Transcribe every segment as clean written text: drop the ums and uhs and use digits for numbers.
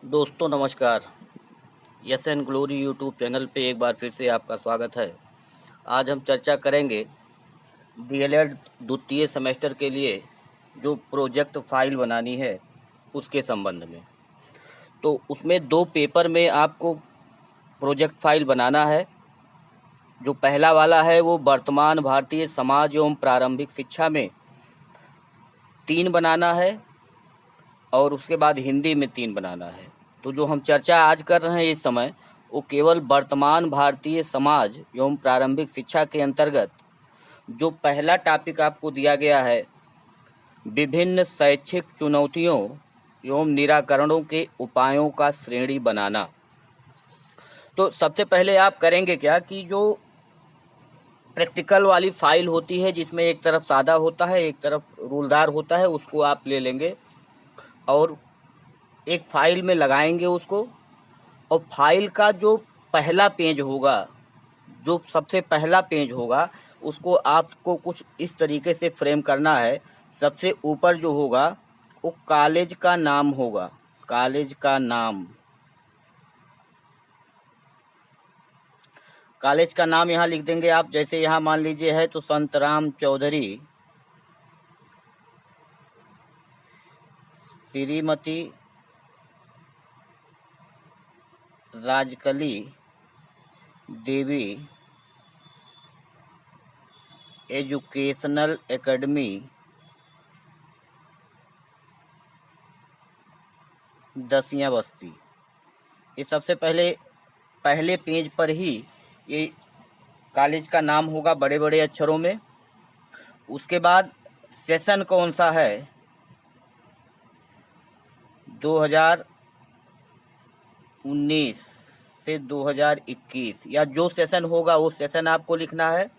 दोस्तों नमस्कार। Yes and glory YouTube channel पे एक बार फिर से आपका स्वागत है। आज हम चर्चा करेंगे डीएलएड द्वितीय सेमेस्टर के लिए जो प्रोजेक्ट फाइल बनानी है उसके संबंध में। तो उसमें 2 पेपर में आपको प्रोजेक्ट फाइल बनाना है। जो पहला वाला है वो वर्तमान भारतीय समाज एवं प्रारंभिक शिक्षा में 3 बनाना है और उसके बाद हिंदी में 3 बनाना है। तो जो हम चर्चा आज कर रहे हैं इस समय वो केवल वर्तमान भारतीय समाज एवं प्रारंभिक शिक्षा के अंतर्गत जो पहला टॉपिक आपको दिया गया है, विभिन्न शैक्षिक चुनौतियों एवं निराकरणों के उपायों का श्रेणी बनाना। तो सबसे पहले आप करेंगे क्या कि जो प्रैक्टिकल वाली फाइल होती है जिसमें एक तरफ सादा होता है एक तरफ रूलदार होता है, उसको आप ले लेंगे और एक फाइल में लगाएंगे उसको। और फाइल का जो पहला पेज होगा, जो सबसे पहला पेज होगा, उसको आपको कुछ इस तरीके से फ्रेम करना है। सबसे ऊपर जो होगा वो कॉलेज का नाम होगा, कॉलेज का नाम। कॉलेज का नाम यहाँ लिख देंगे आप। जैसे यहाँ मान लीजिए है तो संतराम चौधरी, श्रीमती राजकली देवी एजुकेशनल एकेडमी, दसियां बस्ती। ये सबसे पहले पेज पर ही ये कॉलेज का नाम होगा बड़े बड़े अक्षरों में। उसके बाद सेशन कौन सा है, 2019 से 2021, या जो सेशन होगा वो सेशन आपको लिखना है।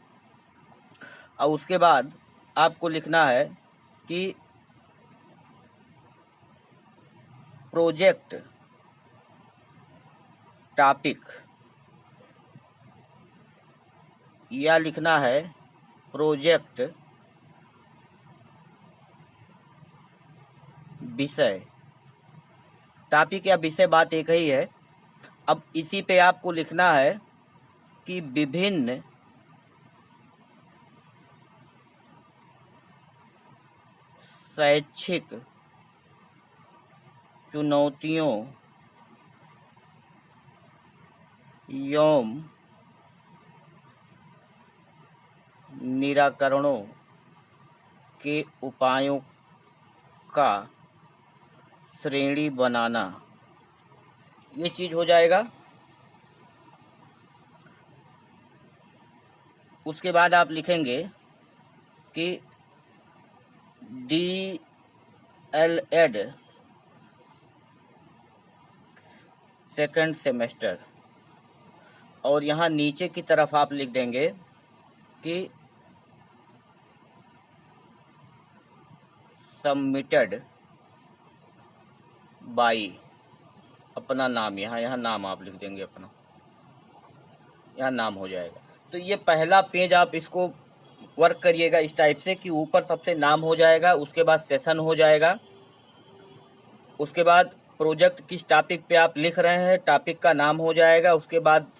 और उसके बाद आपको लिखना है कि प्रोजेक्ट टॉपिक, या लिखना है प्रोजेक्ट विषय। टॉपिक या विषय बात एक ही है। अब इसी पे आपको लिखना है कि विभिन्न शैक्षिक चुनौतियों एवं निराकरणों के उपायों का श्रेणी बनाना। ये चीज हो जाएगा। उसके बाद आप लिखेंगे कि डीएलएड सेकंड सेमेस्टर, और यहाँ नीचे की तरफ आप लिख देंगे कि सबमिटेड बाई, अपना नाम, यहाँ नाम आप लिख देंगे अपना, यहाँ नाम हो जाएगा। तो ये पहला पेज आप इसको वर्क करिएगा इस टाइप से कि ऊपर सबसे नाम हो जाएगा, उसके बाद सेशन हो जाएगा, उसके बाद प्रोजेक्ट किस टॉपिक पे आप लिख रहे हैं टॉपिक का नाम हो जाएगा, उसके बाद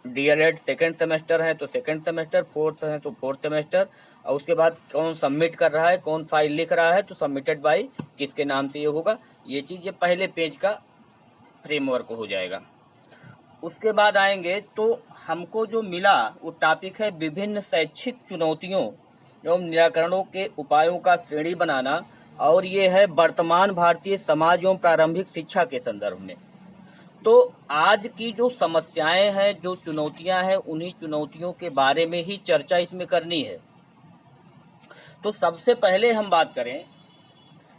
डीएलएड सेकंड सेमेस्टर है तो सेकंड सेमेस्टर, फोर्थ है तो फोर्थ सेमेस्टर, और उसके बाद कौन सबमिट कर रहा है, कौन फाइल लिख रहा है, तो सबमिटेड बाय किसके नाम से ये होगा। ये चीज़ ये पहले पेज का फ्रेमवर्क हो जाएगा। उसके बाद आएंगे तो हमको जो मिला वो टॉपिक है विभिन्न शैक्षिक चुनौतियों एवं निराकरणों के उपायों का श्रेणी बनाना, और ये है वर्तमान भारतीय समाज एवं प्रारंभिक शिक्षा के संदर्भ में। तो आज की जो समस्याएं हैं, जो चुनौतियां हैं, उन्हीं चुनौतियों के बारे में ही चर्चा इसमें करनी है। तो सबसे पहले हम बात करें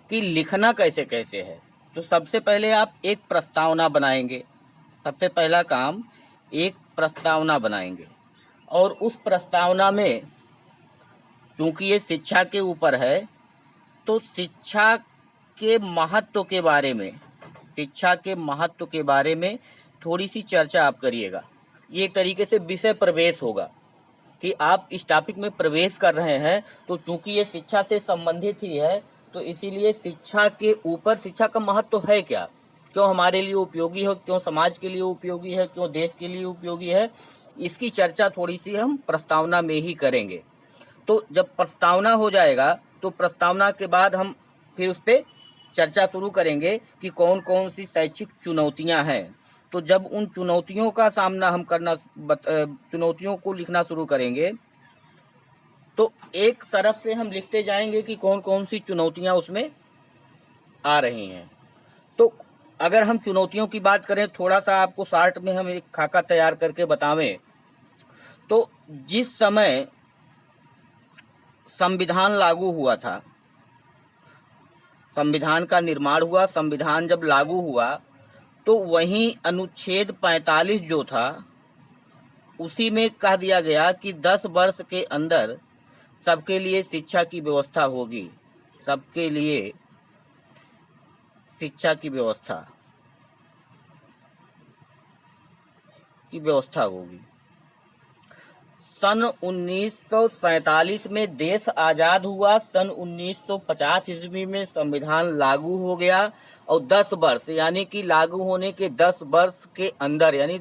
कि लिखना कैसे कैसे है। तो सबसे पहले आप एक प्रस्तावना बनाएंगे। सबसे पहला काम एक प्रस्तावना बनाएंगे, और उस प्रस्तावना में चूंकि ये शिक्षा के ऊपर है तो शिक्षा के महत्व के बारे में, शिक्षा के महत्व के बारे में थोड़ी सी चर्चा आप करिएगा। ये एक तरीके से विषय प्रवेश होगा कि आप इस टॉपिक में प्रवेश कर रहे हैं। तो चूंकि ये शिक्षा से संबंधित ही है तो इसीलिए शिक्षा के ऊपर शिक्षा का महत्व है क्या, क्यों हमारे लिए उपयोगी है, क्यों समाज के लिए उपयोगी है, क्यों देश के लिए उपयोगी है, इसकी चर्चा थोड़ी सी हम प्रस्तावना में ही करेंगे। तो जब प्रस्तावना हो जाएगा तो प्रस्तावना के बाद हम फिर उस पर चर्चा शुरू करेंगे कि कौन कौन सी शैक्षिक चुनौतियां हैं। तो जब उन चुनौतियों का सामना हम चुनौतियों को लिखना शुरू करेंगे तो एक तरफ से हम लिखते जाएंगे कि कौन कौन सी चुनौतियां उसमें आ रही हैं। तो अगर हम चुनौतियों की बात करें, थोड़ा सा आपको शार्ट में हम एक खाका तैयार करके बतावें, तो जिस समय संविधान लागू हुआ था, संविधान का निर्माण हुआ, संविधान जब लागू हुआ तो वहीं अनुच्छेद 45 जो था उसी में कह दिया गया कि 10 वर्ष के अंदर सबके लिए शिक्षा की व्यवस्था होगी, सबके लिए शिक्षा की व्यवस्था होगी। सन 1947 में देश आजाद हुआ, सन 1950 ईस्वी में संविधान लागू हो गया और 10 वर्ष यानी कि लागू होने के 10 वर्ष के अंदर यानी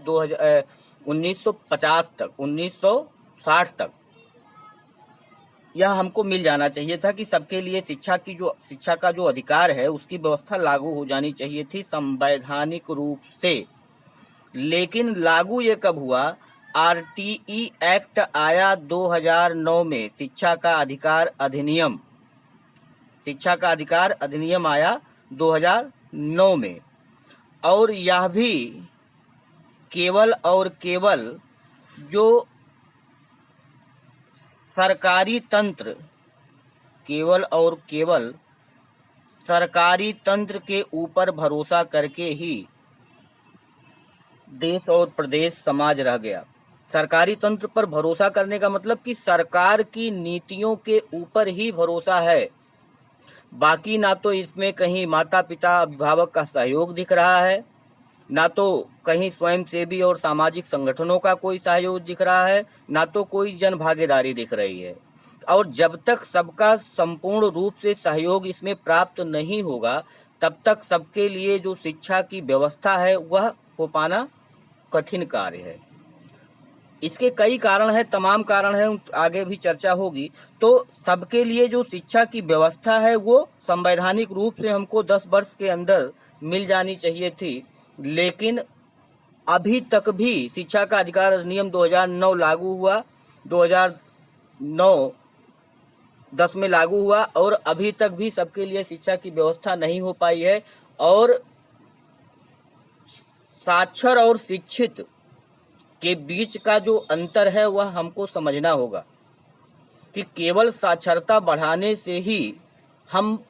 1950 तक 1960 तक यह हमको मिल जाना चाहिए था कि सबके लिए शिक्षा का जो अधिकार है उसकी व्यवस्था लागू हो जानी चाहिए थी संवैधानिक रूप से। लेकिन लागू ये कब हुआ? आरटीई एक्ट आया 2009 में, शिक्षा का अधिकार अधिनियम आया 2009 में, और यह भी केवल और केवल जो सरकारी तंत्र के ऊपर भरोसा करके ही देश और प्रदेश समाज रह गया। सरकारी तंत्र पर भरोसा करने का मतलब कि सरकार की नीतियों के ऊपर ही भरोसा है, बाकी ना तो इसमें कहीं माता पिता अभिभावक का सहयोग दिख रहा है, ना तो कहीं स्वयंसेवी और सामाजिक संगठनों का कोई सहयोग दिख रहा है, ना तो कोई जन भागीदारी दिख रही है। और जब तक सबका संपूर्ण रूप से सहयोग इसमें प्राप्त नहीं होगा तब तक सबके लिए जो शिक्षा की व्यवस्था है वह हो पाना कठिन कार्य है। इसके कई कारण हैं, तमाम कारण हैं, आगे भी चर्चा होगी। तो सबके लिए जो शिक्षा की व्यवस्था है वो संवैधानिक रूप से हमको 10 वर्ष के अंदर मिल जानी चाहिए थी, लेकिन अभी तक भी शिक्षा का अधिकार अधिनियम 2009 लागू हुआ, 2009-10 में लागू हुआ और अभी तक भी सबके लिए शिक्षा की व्यवस्था नहीं हो पाई है। और साक्षर और शिक्षित के बीच का जो अंतर है वह हमको समझना होगा कि केवल साक्षरता बढ़ाने से ही हम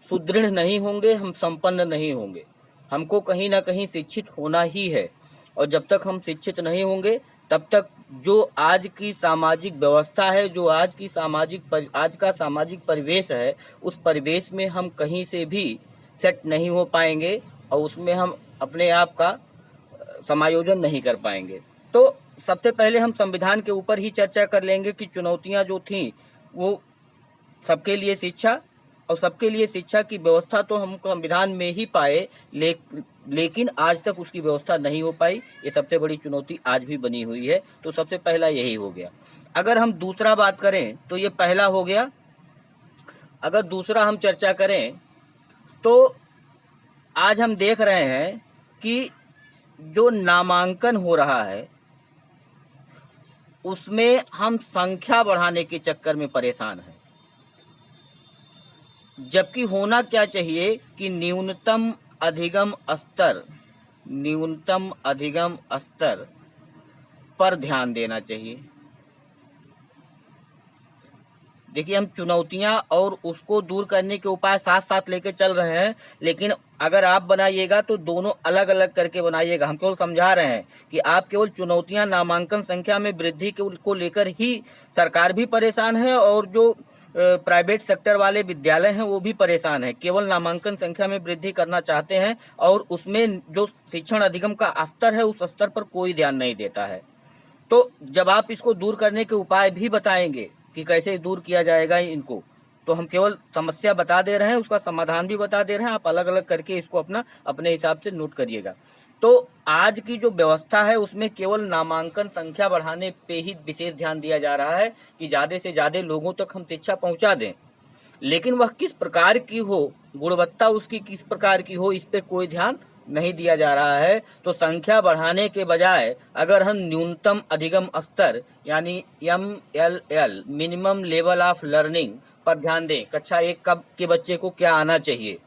सुदृढ़ नहीं होंगे, हम संपन्न नहीं होंगे। हमको कहीं ना कहीं शिक्षित होना ही है, और जब तक हम शिक्षित नहीं होंगे तब तक जो आज की सामाजिक व्यवस्था है, जो आज का सामाजिक परिवेश है, उस परिवेश में हम कहीं से भी सेट नहीं हो पाएंगे और उसमें हम अपने आप का समायोजन नहीं कर पाएंगे। तो सबसे पहले हम संविधान के ऊपर ही चर्चा कर लेंगे कि चुनौतियां जो थीं वो सबके लिए शिक्षा, और सबके लिए शिक्षा की व्यवस्था तो हम संविधान में ही पाए, लेकिन आज तक उसकी व्यवस्था नहीं हो पाई। ये सबसे बड़ी चुनौती आज भी बनी हुई है। तो सबसे पहला यही हो गया। अगर हम दूसरा बात करें तो ये पहला हो गया। अगर दूसरा हम चर्चा करें तो आज हम देख रहे हैं कि जो नामांकन हो रहा है उसमें हम संख्या बढ़ाने के चक्कर में परेशान हैं, जबकि होना क्या चाहिए कि न्यूनतम अधिगम स्तर पर ध्यान देना चाहिए। देखिए, हम चुनौतियां और उसको दूर करने के उपाय साथ साथ लेके चल रहे हैं, लेकिन अगर आप बनाइएगा तो दोनों अलग अलग करके बनाइएगा। हम केवल समझा रहे हैं कि आप केवल चुनौतियां नामांकन संख्या में वृद्धि को लेकर ही सरकार भी परेशान है और जो प्राइवेट सेक्टर वाले विद्यालय हैं वो भी परेशान है। केवल नामांकन संख्या में वृद्धि करना चाहते हैं और उसमें जो शिक्षण अधिगम का स्तर है उस स्तर पर कोई ध्यान नहीं देता है। तो जब आप इसको दूर करने के उपाय भी बताएंगे कि कैसे दूर किया जाएगा इनको, तो हम केवल समस्या बता दे रहे हैं, उसका समाधान भी बता दे रहे हैं, आप अलग अलग करके इसको अपने हिसाब से नोट करिएगा। तो आज की जो व्यवस्था है उसमें केवल नामांकन संख्या बढ़ाने पे ही विशेष ध्यान दिया जा रहा है कि ज़्यादा से ज़्यादा लोगों तक हम शिक्षा पहुंचा दें, लेकिन वह किस प्रकार की हो, गुणवत्ता उसकी किस प्रकार की हो, इस पे कोई ध्यान नहीं दिया जा रहा है। तो संख्या बढ़ाने के बजाय अगर हम न्यूनतम अधिगम स्तर यानी MLL minimum level of learning पर ध्यान दें, कक्षा 1 के बच्चे को क्या आना चाहिए,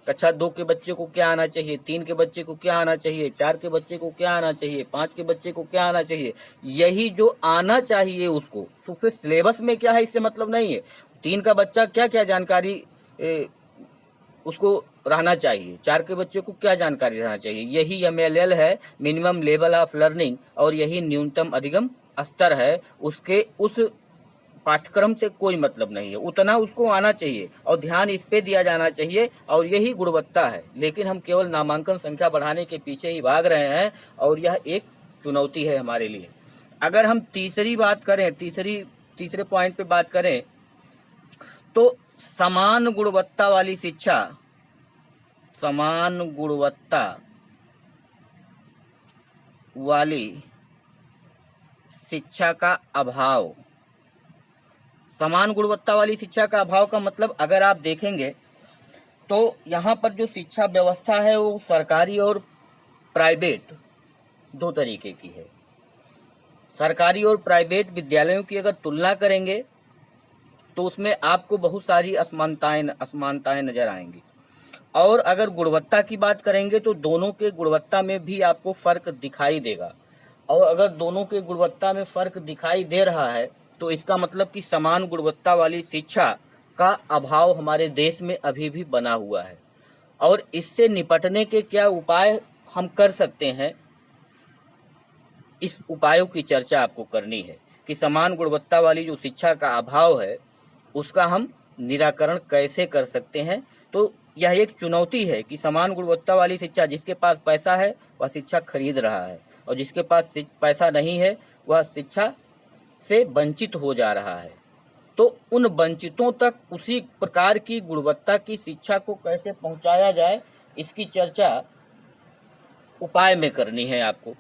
कक्षा 2 के बच्चे को क्या आना चाहिए, 3 के बच्चे को क्या आना चाहिए, 4 के बच्चे को क्या आना चाहिए, 5 के बच्चे को क्या आना चाहिए, यही जो आना चाहिए उसको, तो फिर सिलेबस में क्या है इससे मतलब नहीं है। 3 का बच्चा क्या क्या जानकारी उसको रहना चाहिए, 4 के बच्चे को क्या जानकारी रहना चाहिए, यही MLL है, मिनिमम लेवल ऑफ लर्निंग, और यही न्यूनतम अधिगम स्तर है। उसके उस पाठ्यक्रम से कोई मतलब नहीं है, उतना उसको आना चाहिए और ध्यान इस पे दिया जाना चाहिए, और यही गुणवत्ता है। लेकिन हम केवल नामांकन संख्या बढ़ाने के पीछे ही भाग रहे हैं, और यह एक चुनौती है हमारे लिए। अगर हम तीसरी बात करें, तीसरे पॉइंट पे बात करें, तो समान गुणवत्ता वाली शिक्षा, समान गुणवत्ता वाली शिक्षा का अभाव, समान गुणवत्ता वाली शिक्षा का अभाव का मतलब अगर आप देखेंगे तो यहाँ पर जो शिक्षा व्यवस्था है वो सरकारी और प्राइवेट दो तरीके की है। सरकारी और प्राइवेट विद्यालयों की अगर तुलना करेंगे तो उसमें आपको बहुत सारी असमानताएं नजर आएंगी, और अगर गुणवत्ता की बात करेंगे तो दोनों के गुणवत्ता में भी आपको फर्क दिखाई देगा। और अगर दोनों के गुणवत्ता में फर्क दिखाई दे रहा है तो इसका मतलब कि समान गुणवत्ता वाली शिक्षा का अभाव हमारे देश में अभी भी बना हुआ है। और इससे निपटने के क्या उपाय हम कर सकते हैं, इस उपायों की चर्चा आपको करनी है कि समान गुणवत्ता वाली जो शिक्षा का अभाव है उसका हम निराकरण कैसे कर सकते हैं। तो यह एक चुनौती है कि समान गुणवत्ता वाली शिक्षा, जिसके पास पैसा है वह शिक्षा खरीद रहा है, और जिसके पास पैसा नहीं है वह शिक्षा से वंचित हो जा रहा है। तो उन वंचितों तक उसी प्रकार की गुणवत्ता की शिक्षा को कैसे पहुंचाया जाए, इसकी चर्चा उपाय में करनी है आपको।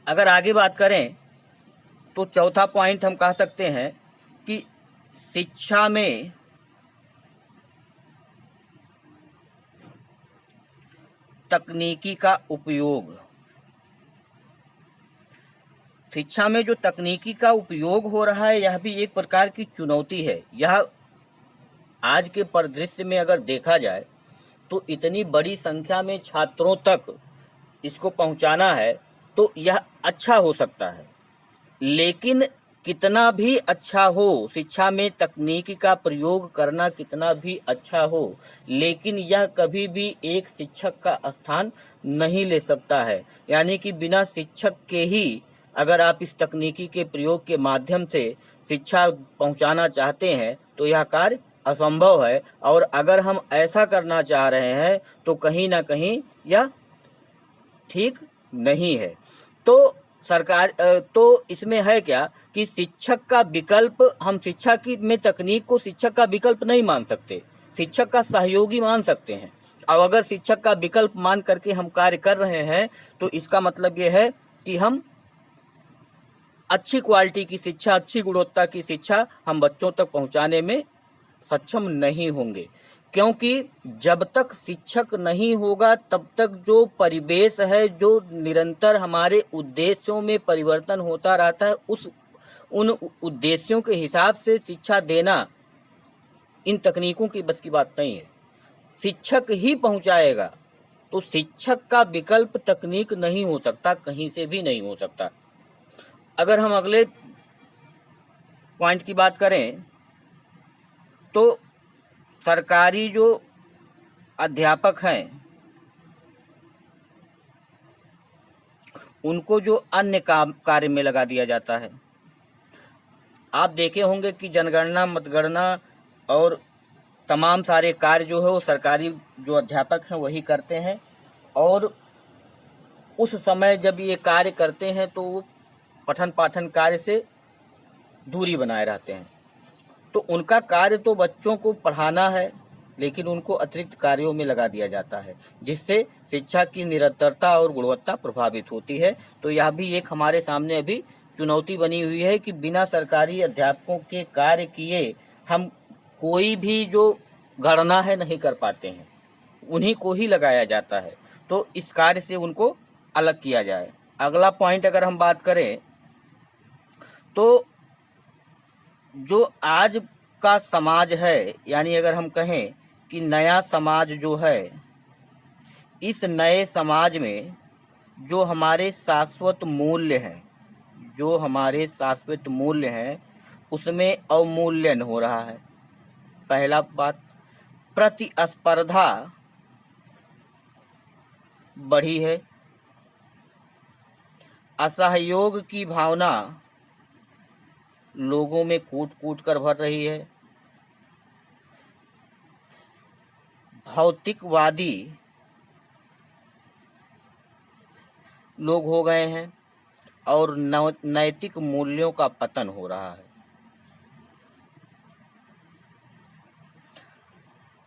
अगर आगे बात करें तो चौथा पॉइंट हम कह सकते हैं कि शिक्षा में तकनीकी का उपयोग, शिक्षा में जो तकनीकी का उपयोग हो रहा है यह भी एक प्रकार की चुनौती है। यह आज के परिदृश्य में अगर देखा जाए तो इतनी बड़ी संख्या में छात्रों तक इसको पहुंचाना है तो यह अच्छा हो सकता है, लेकिन कितना भी अच्छा हो, शिक्षा में तकनीकी का प्रयोग करना कितना भी अच्छा हो, लेकिन यह कभी भी एक शिक्षक का स्थान नहीं ले सकता है। यानी कि बिना शिक्षक के ही अगर आप इस तकनीकी के प्रयोग के माध्यम से शिक्षा पहुंचाना चाहते हैं तो यह कार्य असंभव है। और अगर हम ऐसा करना चाह रहे हैं तो कहीं ना कहीं यह ठीक नहीं है। तो सरकार तो इसमें है क्या कि शिक्षक का विकल्प, हम शिक्षा की में तकनीक को शिक्षक का विकल्प नहीं मान सकते, शिक्षक का सहयोगी मान सकते हैं। और अगर शिक्षक का विकल्प मान करके हम कार्य कर रहे हैं तो इसका मतलब ये है कि हम अच्छी क्वालिटी की शिक्षा, अच्छी गुणवत्ता की शिक्षा हम बच्चों तक पहुंचाने में सक्षम नहीं होंगे। क्योंकि जब तक शिक्षक नहीं होगा तब तक जो परिवेश है, जो निरंतर हमारे उद्देश्यों में परिवर्तन होता रहता है, उन उद्देश्यों के हिसाब से शिक्षा देना इन तकनीकों की बस की बात नहीं है। शिक्षक ही पहुंचाएगा, तो शिक्षक का विकल्प तकनीक नहीं हो सकता, कहीं से भी नहीं हो सकता। अगर हम अगले पॉइंट की बात करें तो सरकारी जो अध्यापक हैं उनको जो अन्य कार्य में लगा दिया जाता है। आप देखे होंगे कि जनगणना, मतगणना और तमाम सारे कार्य जो है वो सरकारी जो अध्यापक हैं वही करते हैं, और उस समय जब ये कार्य करते हैं तो वो पठन पाठन कार्य से दूरी बनाए रहते हैं। तो उनका कार्य तो बच्चों को पढ़ाना है, लेकिन उनको अतिरिक्त कार्यों में लगा दिया जाता है, जिससे शिक्षा की निरंतरता और गुणवत्ता प्रभावित होती है। तो यह भी एक हमारे सामने अभी चुनौती बनी हुई है कि बिना सरकारी अध्यापकों के कार्य किए हम कोई भी जो गणना है नहीं कर पाते हैं, उन्हीं को ही लगाया जाता है। तो इस कार्य से उनको अलग किया जाए। अगला पॉइंट अगर हम बात करें तो जो आज का समाज है, यानी अगर हम कहें कि नया समाज जो है, इस नए समाज में जो हमारे शाश्वत मूल्य हैं, जो हमारे शाश्वत मूल्य हैं उसमें अवमूल्यन हो रहा है। पहला बात, प्रतिस्पर्धा बढ़ी है, असहयोग की भावना लोगों में कूट कूट कर भर रही है, भौतिकवादी लोग हो गए हैं और नैतिक मूल्यों का पतन हो रहा है।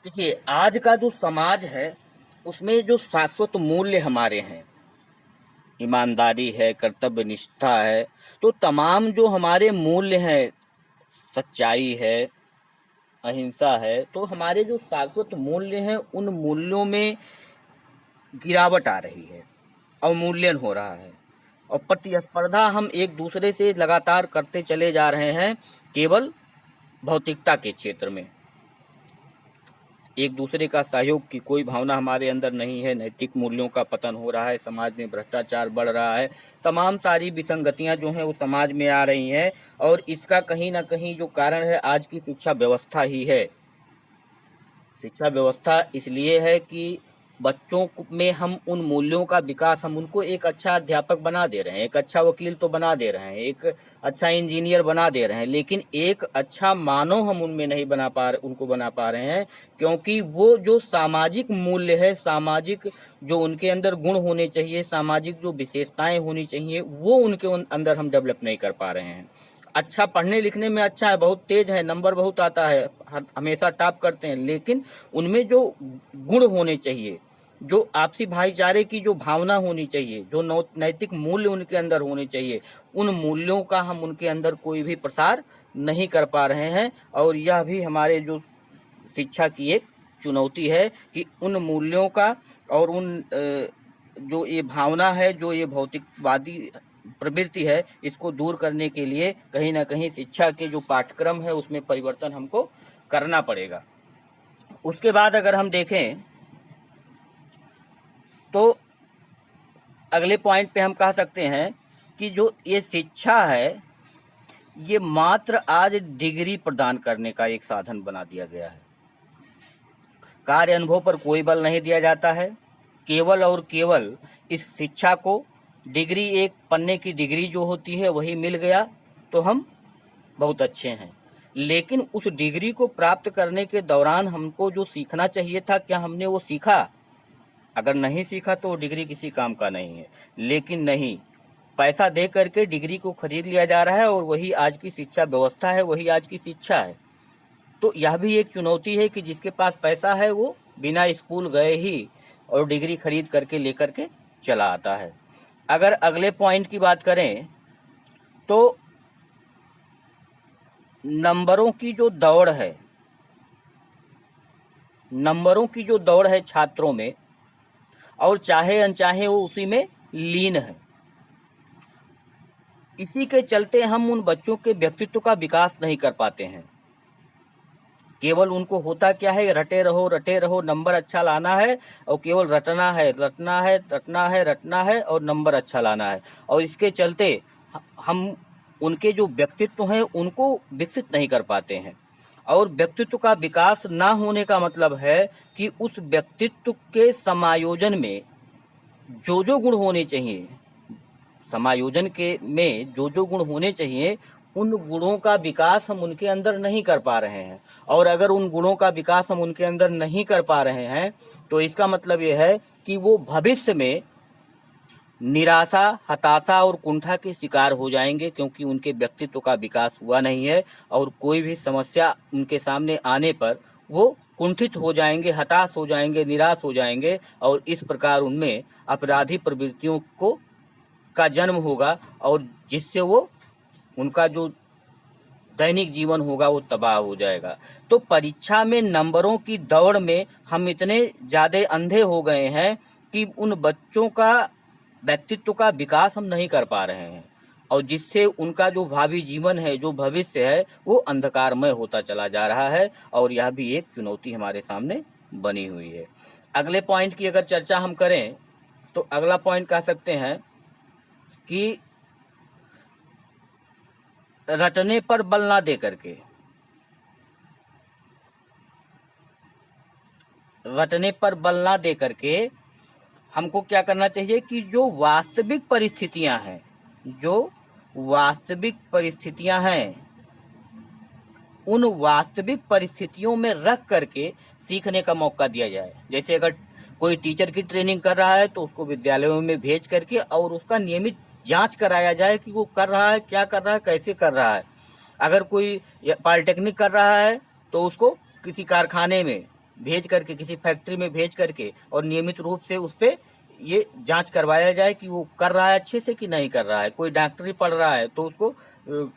देखिए, आज का जो समाज है उसमें जो शाश्वत मूल्य हमारे हैं, ईमानदारी है, कर्तव्य निष्ठा है, तो तमाम जो हमारे मूल्य हैं, सच्चाई है, अहिंसा है, तो हमारे जो शाश्वत मूल्य हैं उन मूल्यों में गिरावट आ रही है, अवमूल्यन हो रहा है। और प्रतिस्पर्धा हम एक दूसरे से लगातार करते चले जा रहे हैं, केवल भौतिकता के क्षेत्र में। एक दूसरे का सहयोग की कोई भावना हमारे अंदर नहीं है, नैतिक मूल्यों का पतन हो रहा है, समाज में भ्रष्टाचार बढ़ रहा है, तमाम सारी विसंगतियां जो हैं वो समाज में आ रही हैं। और इसका कहीं ना कहीं जो कारण है आज की शिक्षा व्यवस्था ही है। शिक्षा व्यवस्था इसलिए है कि बच्चों में हम उन मूल्यों का विकास, हम उनको एक अच्छा अध्यापक बना दे रहे हैं, एक अच्छा वकील तो बना दे रहे हैं, एक अच्छा इंजीनियर बना दे रहे हैं, लेकिन एक अच्छा मानव हम उनमें नहीं उनको बना पा रहे हैं, क्योंकि वो जो सामाजिक मूल्य है, सामाजिक जो उनके अंदर गुण होने चाहिए, सामाजिक जो विशेषताएं होनी चाहिए, वो उनके अंदर हम डेवलप नहीं कर पा रहे हैं। अच्छा पढ़ने लिखने में अच्छा है, बहुत तेज है, नंबर बहुत आता है, हमेशा टॉप करते हैं, लेकिन उनमें जो गुण होने चाहिए, जो आपसी भाईचारे की जो भावना होनी चाहिए, जो नैतिक मूल्य उनके अंदर होने चाहिए, उन मूल्यों का हम उनके अंदर कोई भी प्रसार नहीं कर पा रहे हैं। और यह भी हमारे जो शिक्षा की एक चुनौती है कि उन मूल्यों का और उन जो ये भावना है, जो ये भौतिकवादी प्रवृत्ति है, इसको दूर करने के लिए कहीं ना कहीं शिक्षा के जो पाठ्यक्रम है उसमें परिवर्तन हमको करना पड़ेगा। उसके बाद अगर हम देखें तो अगले पॉइंट पे हम कह सकते हैं कि जो ये शिक्षा है ये मात्र आज डिग्री प्रदान करने का एक साधन बना दिया गया है। कार्य अनुभव पर कोई बल नहीं दिया जाता है, केवल और केवल इस शिक्षा को डिग्री, एक पन्ने की डिग्री जो होती है वही मिल गया तो हम बहुत अच्छे हैं, लेकिन उस डिग्री को प्राप्त करने के दौरान हमको जो सीखना चाहिए था, क्या हमने वो सीखा? अगर नहीं सीखा तो डिग्री किसी काम का नहीं है। लेकिन नहीं, पैसा दे करके डिग्री को खरीद लिया जा रहा है और वही आज की शिक्षा व्यवस्था है, वही आज की शिक्षा है। तो यह भी एक चुनौती है कि जिसके पास पैसा है वो बिना स्कूल गए ही और डिग्री खरीद करके लेकर के चला आता है। अगर अगले पॉइंट की बात करें तो नंबरों की जो दौड़ है, नंबरों की जो दौड़ है छात्रों में, और चाहे अनचाहे वो उसी में लीन है। इसी के चलते हम उन बच्चों के व्यक्तित्व का विकास नहीं कर पाते हैं। केवल उनको होता क्या है, रटे रहो, नंबर अच्छा लाना है और केवल रटना है और नंबर अच्छा लाना है। और इसके चलते हम उनके जो व्यक्तित्व हैं उनको विकसित नहीं कर पाते हैं। और व्यक्तित्व का विकास ना होने का मतलब है कि उस व्यक्तित्व के समायोजन में जो जो गुण होने चाहिए, समायोजन के में जो जो गुण होने चाहिए, उन गुणों का विकास हम उनके अंदर नहीं कर पा रहे हैं। और अगर उन गुणों का विकास हम उनके अंदर नहीं कर पा रहे हैं तो इसका मतलब ये है कि वो भविष्य में निराशा, हताशा और कुंठा के शिकार हो जाएंगे, क्योंकि उनके व्यक्तित्व का विकास हुआ नहीं है और कोई भी समस्या उनके सामने आने पर वो कुंठित हो जाएंगे, हताश हो जाएंगे, निराश हो जाएंगे और इस प्रकार उनमें अपराधी प्रवृत्तियों को का जन्म होगा और जिससे वो उनका जो दैनिक जीवन होगा वो तबाह हो जाएगा। तो परीक्षा में नंबरों की दौड़ में हम इतने ज़्यादा अंधे हो गए हैं कि उन बच्चों का व्यक्तित्व का विकास हम नहीं कर पा रहे हैं और जिससे उनका जो भावी जीवन है, जो भविष्य है, वो अंधकारमय होता चला जा रहा है और यह भी एक चुनौती हमारे सामने बनी हुई है। अगले पॉइंट की अगर चर्चा हम करें तो अगला पॉइंट कह सकते हैं कि रटने पर बल ना दे करके, रटने पर बल ना दे करके हमको क्या करना चाहिए कि जो वास्तविक परिस्थितियां हैं, जो वास्तविक परिस्थितियां हैं, उन वास्तविक परिस्थितियों में रख करके सीखने का मौका दिया जाए। जैसे अगर कोई टीचर की ट्रेनिंग कर रहा है तो उसको विद्यालयों में भेज करके और उसका नियमित जांच कराया जाए कि वो कर रहा है, क्या कर रहा है, कैसे कर रहा है। अगर कोई पॉलिटेक्निक कर रहा है तो उसको किसी कारखाने में भेज करके, किसी फैक्ट्री में भेज करके और नियमित रूप से उस पर ये जांच करवाया जाए कि वो कर रहा है अच्छे से कि नहीं कर रहा है। कोई डॉक्टरी पढ़ रहा है तो उसको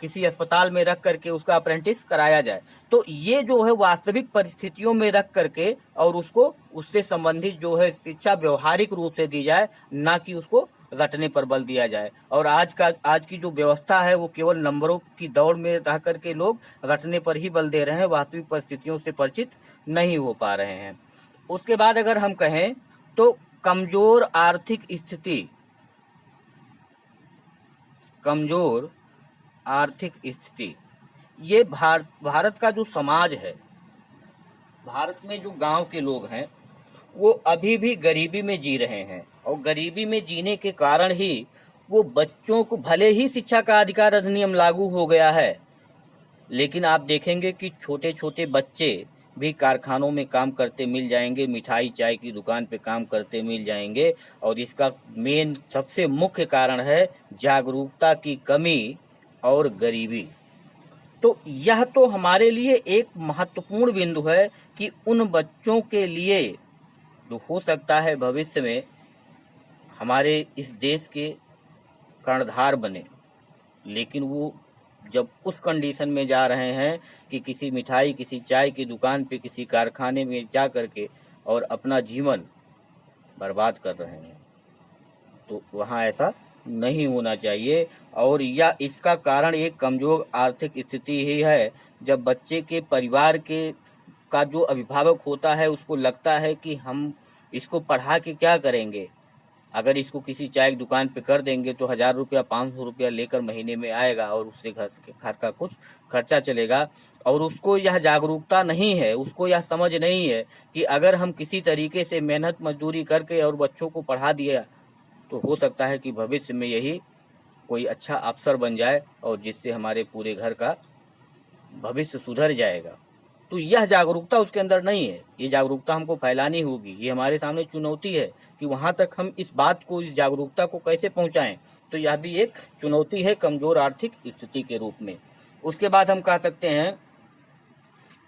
किसी अस्पताल में रख करके उसका अप्रेंटिस कराया जाए। तो ये जो है वास्तविक परिस्थितियों में रख करके और उसको उससे संबंधित जो है शिक्षा व्यवहारिक रूप से दी जाए, ना कि उसको रटने पर बल दिया जाए। और आज की जो व्यवस्था है वो केवल नंबरों की दौड़ में रह करके लोग रटने पर ही बल दे रहे हैं, वास्तविक परिस्थितियों से परिचित नहीं हो पा रहे हैं। उसके बाद अगर हम कहें तो कमजोर आर्थिक स्थिति, कमजोर आर्थिक स्थिति, ये भारत का जो समाज है, भारत में जो गांव के लोग हैं वो अभी भी गरीबी में जी रहे हैं और गरीबी में जीने के कारण ही वो बच्चों को, भले ही शिक्षा का अधिकार अधिनियम लागू हो गया है, लेकिन आप देखेंगे कि छोटे छोटे बच्चे भी कारखानों में काम करते मिल जाएंगे, मिठाई चाय की दुकान पे काम करते मिल जाएंगे और इसका मेन सबसे मुख्य कारण है जागरूकता की कमी और गरीबी। तो यह तो हमारे लिए एक महत्वपूर्ण बिंदु है कि उन बच्चों के लिए जो हो सकता है भविष्य में हमारे इस देश के कर्णधार बने, लेकिन वो जब उस कंडीशन में जा रहे हैं कि किसी मिठाई, किसी चाय की दुकान पे, किसी कारखाने में जा करके और अपना जीवन बर्बाद कर रहे हैं, तो वहाँ ऐसा नहीं होना चाहिए। और या इसका कारण एक कमजोर आर्थिक स्थिति ही है। जब बच्चे के परिवार के का जो अभिभावक होता है उसको लगता है कि हम इसको पढ़ा के क्या करेंगे, अगर इसको किसी चाय की दुकान पे कर देंगे तो 1000 रुपया, 500 रुपया लेकर महीने में आएगा और उससे घर का कुछ खर्चा चलेगा। और उसको यह जागरूकता नहीं है, उसको यह समझ नहीं है कि अगर हम किसी तरीके से मेहनत मजदूरी करके और बच्चों को पढ़ा दिया तो हो सकता है कि भविष्य में यही कोई अच्छा अफसर बन जाए और जिससे हमारे पूरे घर का भविष्य सुधर जाएगा। तो यह जागरूकता उसके अंदर नहीं है। ये जागरूकता हमको फैलानी होगी। ये हमारे सामने चुनौती है कि वहाँ तक हम इस बात को, इस जागरूकता को कैसे पहुँचाएं। तो यह भी एक चुनौती है कमजोर आर्थिक स्थिति के रूप में। उसके बाद हम कह सकते हैं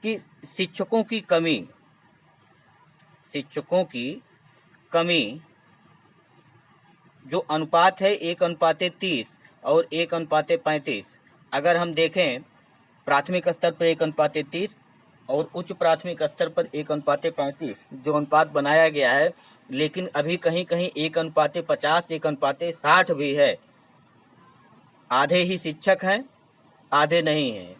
कि शिक्षकों की कमी, शिक्षकों की कमी जो अनुपात है 1:30 और 1:35, अगर हम देखें प्राथमिक स्तर पर 1:30 और उच्च प्राथमिक स्तर पर 1:35 जो अनुपात बनाया गया है, लेकिन अभी कहीं कहीं 1:50, 1:60 भी है। आधे ही शिक्षक हैं, आधे नहीं हैं।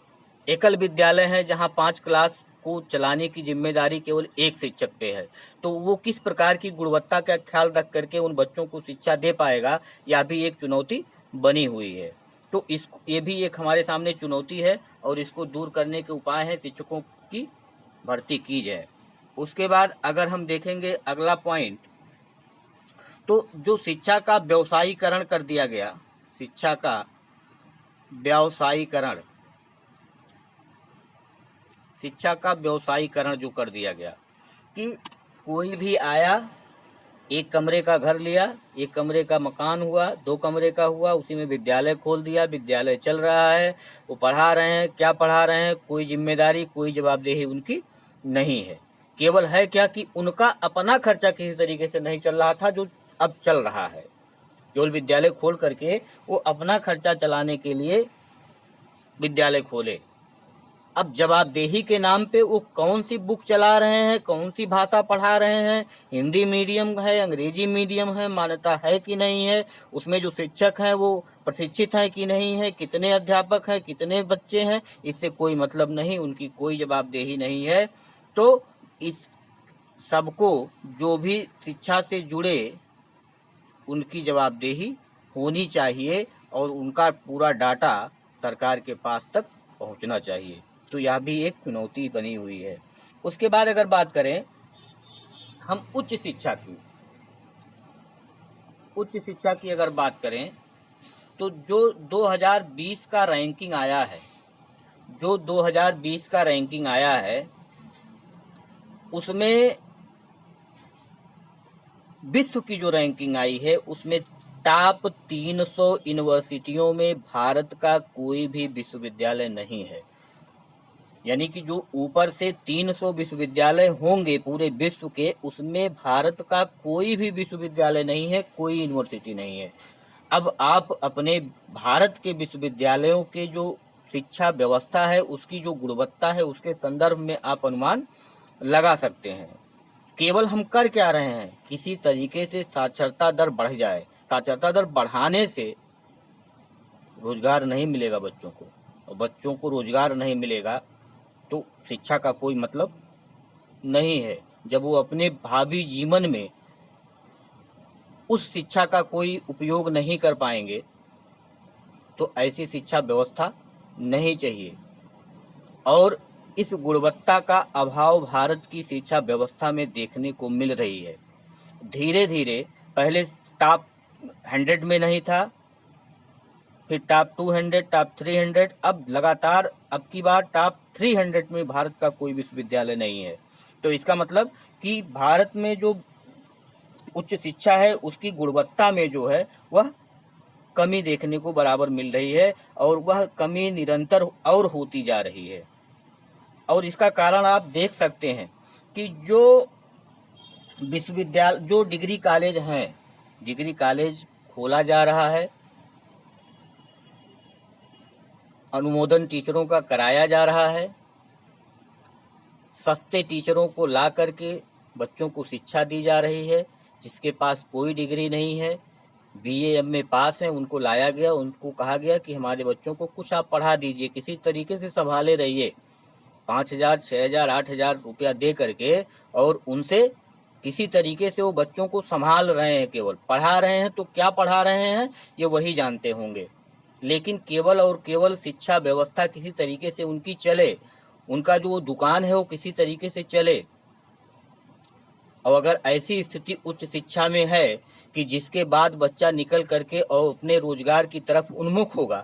एकल विद्यालय है जहां 5 क्लास को चलाने की जिम्मेदारी केवल एक शिक्षक पे है। तो वो किस प्रकार की गुणवत्ता का ख्याल रख करके उन बच्चों को शिक्षा दे पाएगा, यह भी एक चुनौती बनी हुई है। तो ये भी एक हमारे सामने चुनौती है और इसको दूर करने के उपाय हैं, शिक्षकों की भर्ती की जाए। उसके बाद अगर हम देखेंगे अगला पॉइंट, तो जो शिक्षा का व्यवसायीकरण कर दिया गया, शिक्षा का व्यवसायीकरण, शिक्षा का व्यवसायीकरण जो कर दिया गया कि कोई भी आया एक कमरे का घर लिया, एक कमरे का मकान हुआ, 2 कमरे का हुआ, उसी में विद्यालय खोल दिया, विद्यालय चल रहा है, वो पढ़ा रहे हैं, क्या पढ़ा रहे हैं, कोई जिम्मेदारी, कोई जवाबदेही उनकी नहीं है। केवल है क्या कि उनका अपना खर्चा किसी तरीके से नहीं चल रहा था, जो अब चल रहा है। केवल विद्यालय खोल करके वो अपना खर्चा चलाने के लिए विद्यालय खोले। अब जवाबदेही के नाम पे वो कौन सी बुक चला रहे हैं, कौन सी भाषा पढ़ा रहे हैं, हिंदी मीडियम है, अंग्रेजी मीडियम है, मान्यता है कि नहीं है, उसमें जो शिक्षक हैं वो प्रशिक्षित हैं कि नहीं है, कितने अध्यापक हैं, कितने बच्चे हैं, इससे कोई मतलब नहीं, उनकी कोई जवाबदेही नहीं है। तो इस सबको जो भी शिक्षा से जुड़े उनकी जवाबदेही होनी चाहिए और उनका पूरा डाटा सरकार के पास तक पहुंचना चाहिए। तो यह भी एक चुनौती बनी हुई है। उसके बाद अगर बात करें हम उच्च शिक्षा की अगर बात करें तो जो 2020 का रैंकिंग आया है, उसमें विश्व की जो रैंकिंग आई है उसमें टॉप 300 यूनिवर्सिटियों में भारत का कोई भी विश्वविद्यालय नहीं है। यानी कि जो ऊपर से 300 विश्वविद्यालय होंगे पूरे विश्व के, उसमें भारत का कोई भी विश्वविद्यालय नहीं है, कोई यूनिवर्सिटी नहीं है। अब आप अपने भारत के विश्वविद्यालयों के जो शिक्षा व्यवस्था है, उसकी जो गुणवत्ता है, उसके संदर्भ में आप अनुमान लगा सकते हैं। केवल हम कर क्या रहे हैं, किसी तरीके से साक्षरता दर बढ़ जाए। साक्षरता दर बढ़ाने से रोजगार नहीं मिलेगा बच्चों को, और बच्चों को रोजगार नहीं मिलेगा तो शिक्षा का कोई मतलब नहीं है। जब वो अपने भावी जीवन में उस शिक्षा का कोई उपयोग नहीं कर पाएंगे तो ऐसी शिक्षा व्यवस्था नहीं चाहिए। और इस गुणवत्ता का अभाव भारत की शिक्षा व्यवस्था में देखने को मिल रही है। धीरे धीरे पहले टॉप 100 में नहीं था, फिर टॉप 200, टॉप 300, अब लगातार अब की बार टॉप 300 में भारत का कोई विश्वविद्यालय नहीं है। तो इसका मतलब कि भारत में जो उच्च शिक्षा है उसकी गुणवत्ता में जो है वह कमी देखने को बराबर मिल रही है, और वह कमी निरंतर और होती जा रही है। और इसका कारण आप देख सकते हैं कि जो विश्वविद्यालय, जो डिग्री कॉलेज हैं, डिग्री कॉलेज खोला जा रहा है, अनुमोदन टीचरों का कराया जा रहा है, सस्ते टीचरों को ला करके बच्चों को शिक्षा दी जा रही है। जिसके पास कोई डिग्री नहीं है, BA MA पास है, उनको लाया गया, उनको कहा गया कि हमारे बच्चों को कुछ आप पढ़ा दीजिए, किसी तरीके से संभाले रहिए, 5,000, 6,000, 8,000 रुपया दे करके, और उनसे किसी तरीके से वो बच्चों को संभाल रहे हैं, केवल पढ़ा रहे हैं। तो क्या पढ़ा रहे हैं ये वही जानते होंगे, लेकिन केवल और केवल शिक्षा व्यवस्था किसी तरीके से उनकी चले, उनका जो दुकान है वो किसी तरीके से चले। और अगर ऐसी स्थिति उच्च शिक्षा में है कि जिसके बाद बच्चा निकल करके और अपने रोजगार की तरफ उन्मुख होगा,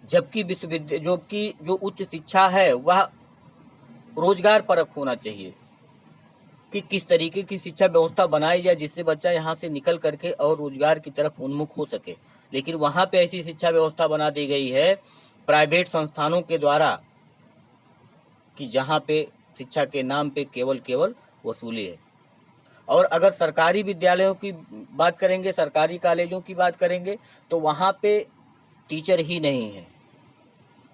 जबकि जो उच्च शिक्षा है वह रोजगार परक होना चाहिए कि किस तरीके की शिक्षा व्यवस्था बनाई जाए जिससे बच्चा यहाँ से निकल करके और रोजगार की तरफ उन्मुख हो सके। लेकिन वहाँ पे ऐसी शिक्षा व्यवस्था बना दी गई है प्राइवेट संस्थानों के द्वारा कि जहाँ पे शिक्षा के नाम पे केवल वसूली है। और अगर सरकारी विद्यालयों की बात करेंगे, सरकारी कॉलेजों की बात करेंगे, तो वहाँ पे टीचर ही नहीं है,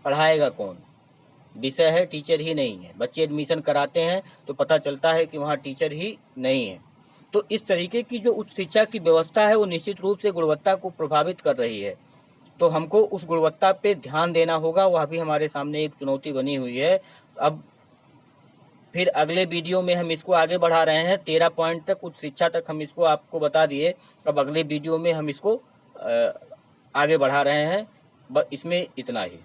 पढ़ाएगा कौन? विषय है, टीचर ही नहीं है। बच्चे एडमिशन कराते हैं तो पता चलता है कि वहाँ टीचर ही नहीं है। तो इस तरीके की जो उच्च शिक्षा की व्यवस्था है वो निश्चित रूप से गुणवत्ता को प्रभावित कर रही है। तो हमको उस गुणवत्ता पे ध्यान देना होगा, वह भी हमारे सामने एक चुनौती बनी हुई है। अब फिर अगले वीडियो में हम इसको आगे बढ़ा रहे हैं, 13 पॉइंट तक उच्च शिक्षा तक हम इसको आपको बता दिए। अब अगले वीडियो में हम इसको आगे बढ़ा रहे हैं। इसमें इतना ही।